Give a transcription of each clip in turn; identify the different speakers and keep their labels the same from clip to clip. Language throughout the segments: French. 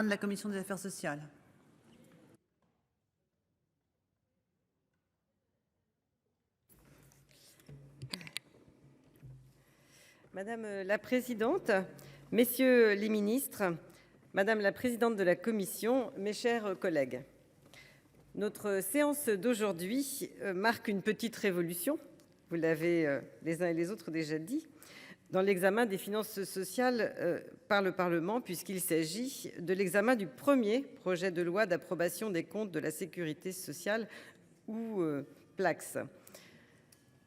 Speaker 1: de la commission des affaires sociales.
Speaker 2: Madame la présidente, messieurs les ministres, madame la présidente de la commission, mes chers collègues. Notre séance d'aujourd'hui marque une petite révolution, vous l'avez les uns et les autres déjà dit, dans l'examen des finances sociales par le Parlement, puisqu'il s'agit de l'examen du premier projet de loi d'approbation des comptes de la sécurité sociale ou PLACS.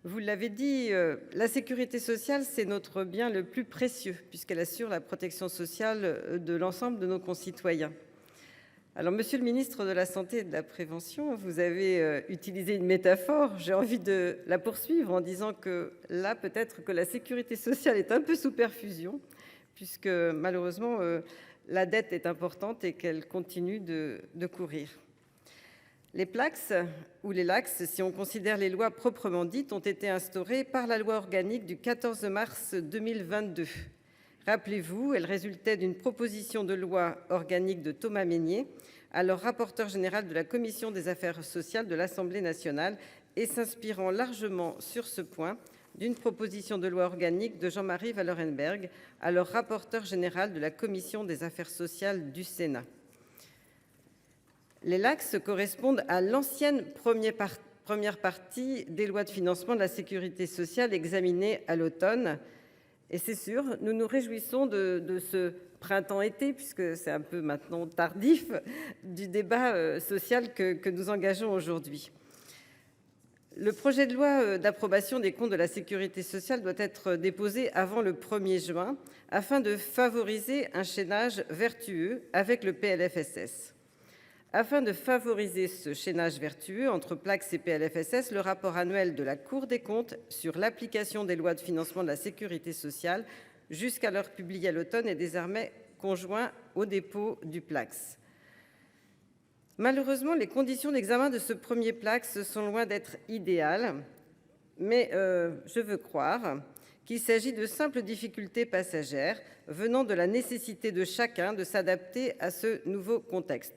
Speaker 2: Vous l'avez dit, la sécurité sociale, c'est notre bien le plus précieux, puisqu'elle assure la protection sociale de l'ensemble de nos concitoyens. Alors, monsieur le ministre de la Santé et de la Prévention, vous avez utilisé une métaphore. J'ai envie de la poursuivre en disant que là, peut-être que la sécurité sociale est un peu sous perfusion, puisque malheureusement, la dette est importante et qu'elle continue de courir. Les PLACS ou les LACS, si on considère les lois proprement dites, ont été instaurées par la loi organique du 14 mars 2022. Rappelez-vous, elles résultaient d'une proposition de loi organique de Thomas Mesnier, alors rapporteur général de la commission des affaires sociales de l'Assemblée nationale, et s'inspirant largement sur ce point d'une proposition de loi organique de Jean-Marie Vanlerenberghe, alors rapporteur général de la commission des affaires sociales du Sénat. Les LACS correspondent à l'ancienne première partie des lois de financement de la sécurité sociale examinées à l'automne. Et c'est sûr, nous nous réjouissons de ce printemps-été, puisque c'est un peu maintenant tardif, du débat social que nous engageons aujourd'hui. Le projet de loi d'approbation des comptes de la sécurité sociale doit être déposé avant le 1er juin afin de favoriser un chaînage vertueux avec le PLFSS. Afin de favoriser ce chaînage vertueux entre PLACS et PLFSS, le rapport annuel de la Cour des comptes sur l'application des lois de financement de la sécurité sociale jusqu'alors publié à l'automne est désormais conjoint au dépôt du PLACS. Malheureusement, les conditions d'examen de ce premier PLACS sont loin d'être idéales, mais je veux croire qu'il s'agit de simples difficultés passagères venant de la nécessité de chacun de s'adapter à ce nouveau contexte.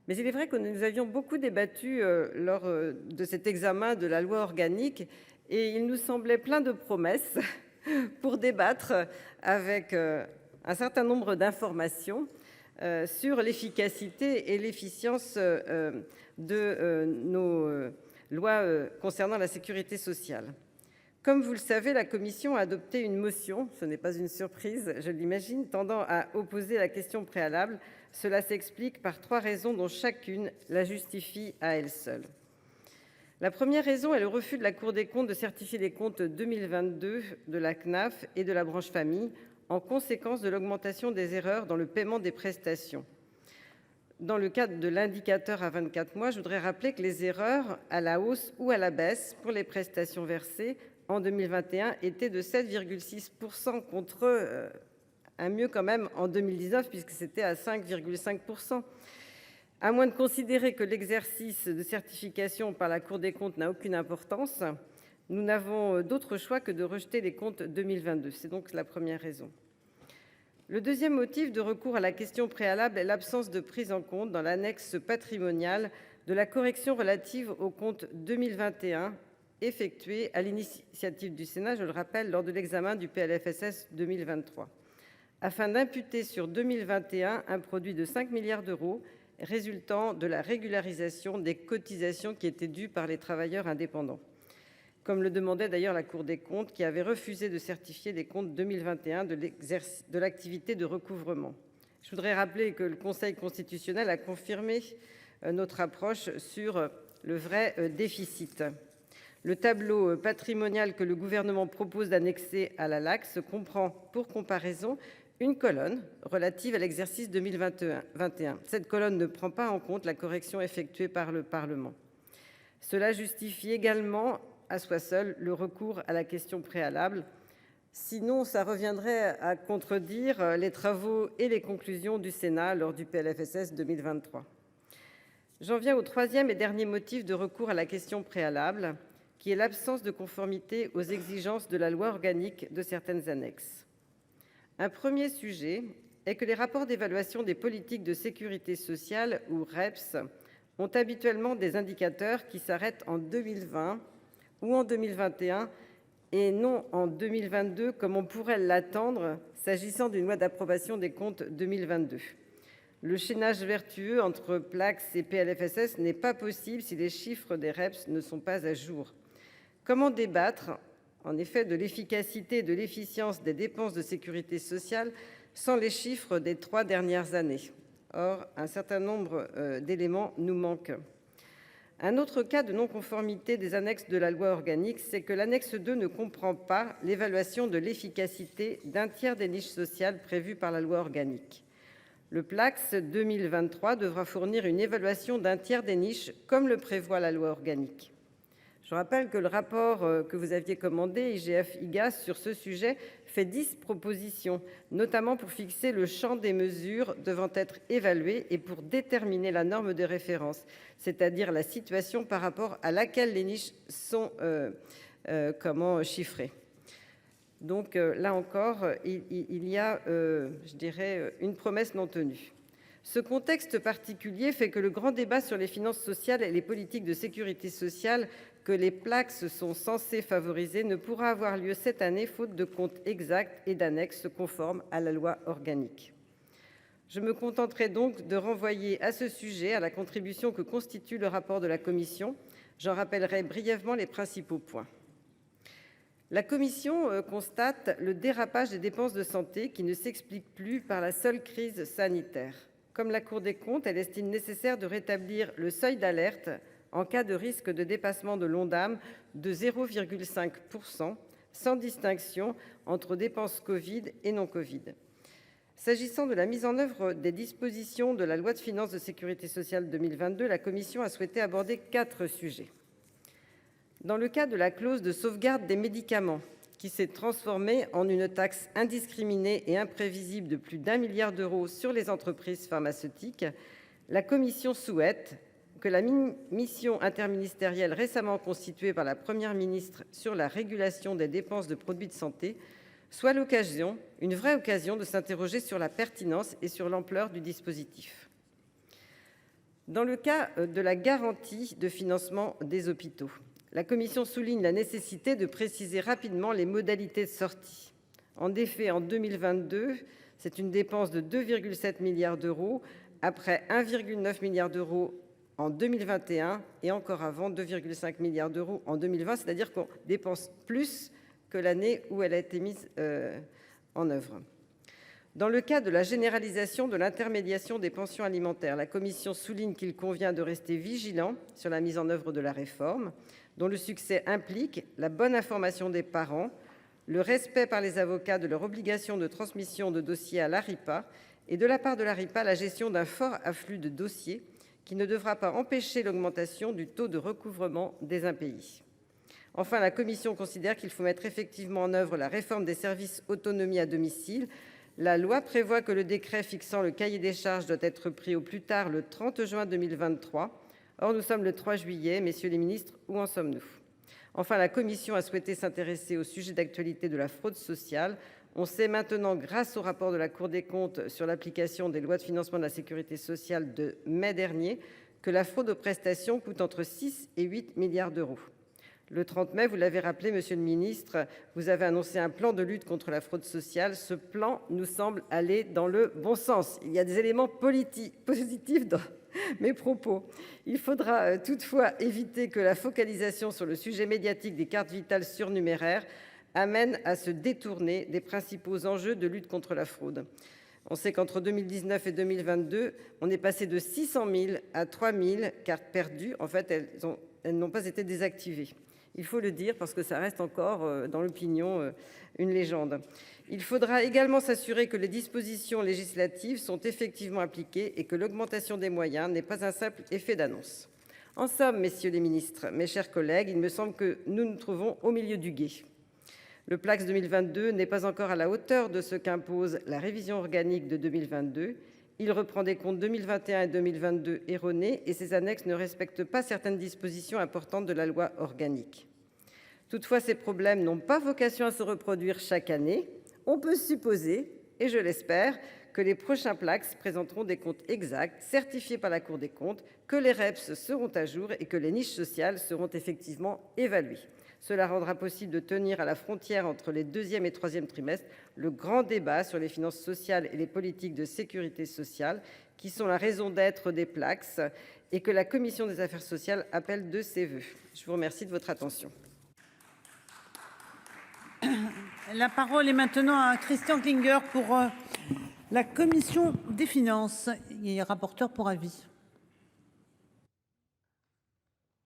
Speaker 2: Mais il est vrai que nous avions beaucoup débattu lors de cet examen de la loi organique et il nous semblait plein de promesses pour débattre avec un certain nombre d'informations sur l'efficacité et l'efficience de nos lois concernant la sécurité sociale. Comme vous le savez, la Commission a adopté une motion, ce n'est pas une surprise, je l'imagine, tendant à opposer la question préalable. Cela s'explique par 3 raisons dont chacune la justifie à elle seule. La première raison est le refus de la Cour des comptes de certifier les comptes 2022 de la CNAF et de la branche famille en conséquence de l'augmentation des erreurs dans le paiement des prestations. Dans le cadre de l'indicateur à 24 mois, je voudrais rappeler que les erreurs à la hausse ou à la baisse pour les prestations versées en 2021 étaient de 7,6% contre un mieux quand même en 2019 puisque c'était à 5,5%. À moins de considérer que l'exercice de certification par la Cour des comptes n'a aucune importance, nous n'avons d'autre choix que de rejeter les comptes 2022. C'est donc la première raison. Le deuxième motif de recours à la question préalable est l'absence de prise en compte dans l'annexe patrimoniale de la correction relative aux comptes 2021 effectuée à l'initiative du Sénat, je le rappelle, lors de l'examen du PLFSS 2023, afin d'imputer sur 2021 un produit de 5 milliards d'euros résultant de la régularisation des cotisations qui étaient dues par les travailleurs indépendants, comme le demandait d'ailleurs la Cour des comptes qui avait refusé de certifier les comptes 2021 de l'activité de recouvrement. Je voudrais rappeler que le Conseil constitutionnel a confirmé notre approche sur le vrai déficit. Le tableau patrimonial que le gouvernement propose d'annexer à la LACS comprend, pour comparaison, une colonne relative à l'exercice 2021. Cette colonne ne prend pas en compte la correction effectuée par le Parlement. Cela justifie également à soi seul le recours à la question préalable. Sinon, ça reviendrait à contredire les travaux et les conclusions du Sénat lors du PLFSS 2023. J'en viens au troisième et dernier motif de recours à la question préalable, qui est l'absence de conformité aux exigences de la loi organique de certaines annexes. Un premier sujet est que les rapports d'évaluation des politiques de sécurité sociale, ou REPS, ont habituellement des indicateurs qui s'arrêtent en 2020 ou en 2021 et non en 2022, comme on pourrait l'attendre s'agissant d'une loi d'approbation des comptes 2022. Le chaînage vertueux entre PLACS et PLFSS n'est pas possible si les chiffres des REPS ne sont pas à jour. Comment débattre, en effet, de l'efficacité et de l'efficience des dépenses de sécurité sociale sans les chiffres des 3 dernières années ? Or, un certain nombre d'éléments nous manquent. Un autre cas de non-conformité des annexes de la loi organique, c'est que l'annexe 2 ne comprend pas l'évaluation de l'efficacité d'un tiers des niches sociales prévues par la loi organique. Le PLACS 2023 devra fournir une évaluation d'un tiers des niches, comme le prévoit la loi organique. Je rappelle que le rapport que vous aviez commandé, IGF-IGAS, sur ce sujet, fait 10 propositions, notamment pour fixer le champ des mesures devant être évaluées et pour déterminer la norme de référence, c'est-à-dire la situation par rapport à laquelle les niches sont chiffrées. Donc là encore, il y a, une promesse non tenue. Ce contexte particulier fait que le grand débat sur les finances sociales et les politiques de sécurité sociale que les PLACS sont censés favoriser ne pourra avoir lieu cette année, faute de comptes exacts et d'annexes conformes à la loi organique. Je me contenterai donc de renvoyer à ce sujet à la contribution que constitue le rapport de la commission. J'en rappellerai brièvement les principaux points. La commission constate le dérapage des dépenses de santé qui ne s'explique plus par la seule crise sanitaire. Comme la Cour des comptes, elle estime nécessaire de rétablir le seuil d'alerte en cas de risque de dépassement de l'Ondam de 0,5%, sans distinction entre dépenses Covid et non Covid. S'agissant de la mise en œuvre des dispositions de la loi de finances de sécurité sociale 2022, la commission a souhaité aborder 4 sujets. Dans le cas de la clause de sauvegarde des médicaments, qui s'est transformée en une taxe indiscriminée et imprévisible de plus d'1 milliard d'euros sur les entreprises pharmaceutiques, la commission souhaite que la mission interministérielle récemment constituée par la Première ministre sur la régulation des dépenses de produits de santé soit l'occasion, une vraie occasion, de s'interroger sur la pertinence et sur l'ampleur du dispositif. Dans le cas de la garantie de financement des hôpitaux, la commission souligne la nécessité de préciser rapidement les modalités de sortie. En effet, en 2022, c'est une dépense de 2,7 milliards d'euros, après 1,9 milliard d'euros en 2021 et encore avant 2,5 milliards d'euros en 2020, c'est-à-dire qu'on dépense plus que l'année où elle a été mise en œuvre. Dans le cas de la généralisation de l'intermédiation des pensions alimentaires, la commission souligne qu'il convient de rester vigilant sur la mise en œuvre de la réforme, dont le succès implique la bonne information des parents, le respect par les avocats de leur obligation de transmission de dossiers à l'ARIPA et de la part de l'ARIPA la gestion d'un fort afflux de dossiers qui ne devra pas empêcher l'augmentation du taux de recouvrement des impayés. Enfin, la commission considère qu'il faut mettre effectivement en œuvre la réforme des services autonomie à domicile. La loi prévoit que le décret fixant le cahier des charges doit être pris au plus tard le 30 juin 2023. Or, nous sommes le 3 juillet. Messieurs les ministres, où en sommes-nous ? Enfin, la commission a souhaité s'intéresser au sujet d'actualité de la fraude sociale. On sait maintenant, grâce au rapport de la Cour des comptes sur l'application des lois de financement de la sécurité sociale de mai dernier, que la fraude aux prestations coûte entre 6 et 8 milliards d'euros. Le 30 mai, vous l'avez rappelé, monsieur le ministre, vous avez annoncé un plan de lutte contre la fraude sociale. Ce plan nous semble aller dans le bon sens. Il y a des éléments positifs dans mes propos. Il faudra toutefois éviter que la focalisation sur le sujet médiatique des cartes vitales surnuméraires amène à se détourner des principaux enjeux de lutte contre la fraude. On sait qu'entre 2019 et 2022, on est passé de 600 000 à 3 000 cartes perdues. En fait, elles n'ont pas été désactivées. Il faut le dire parce que ça reste encore dans l'opinion une légende. Il faudra également s'assurer que les dispositions législatives sont effectivement appliquées et que l'augmentation des moyens n'est pas un simple effet d'annonce. En somme, messieurs les ministres, mes chers collègues, il me semble que nous nous trouvons au milieu du gué. Le PLACS 2022 n'est pas encore à la hauteur de ce qu'impose la révision organique de 2022. Il reprend des comptes 2021 et 2022 erronés et ses annexes ne respectent pas certaines dispositions importantes de la loi organique. Toutefois, ces problèmes n'ont pas vocation à se reproduire chaque année. On peut supposer, et je l'espère, que les prochains Placss présenteront des comptes exacts, certifiés par la Cour des comptes, que les REPS seront à jour et que les niches sociales seront effectivement évaluées. Cela rendra possible de tenir à la frontière entre les deuxième et troisième trimestres le grand débat sur les finances sociales et les politiques de sécurité sociale, qui sont la raison d'être des Placss et que la commission des affaires sociales appelle de ses vœux. Je vous remercie de votre attention.
Speaker 1: La parole est maintenant à Christian Klinger pour la commission des finances. Il est rapporteur pour avis.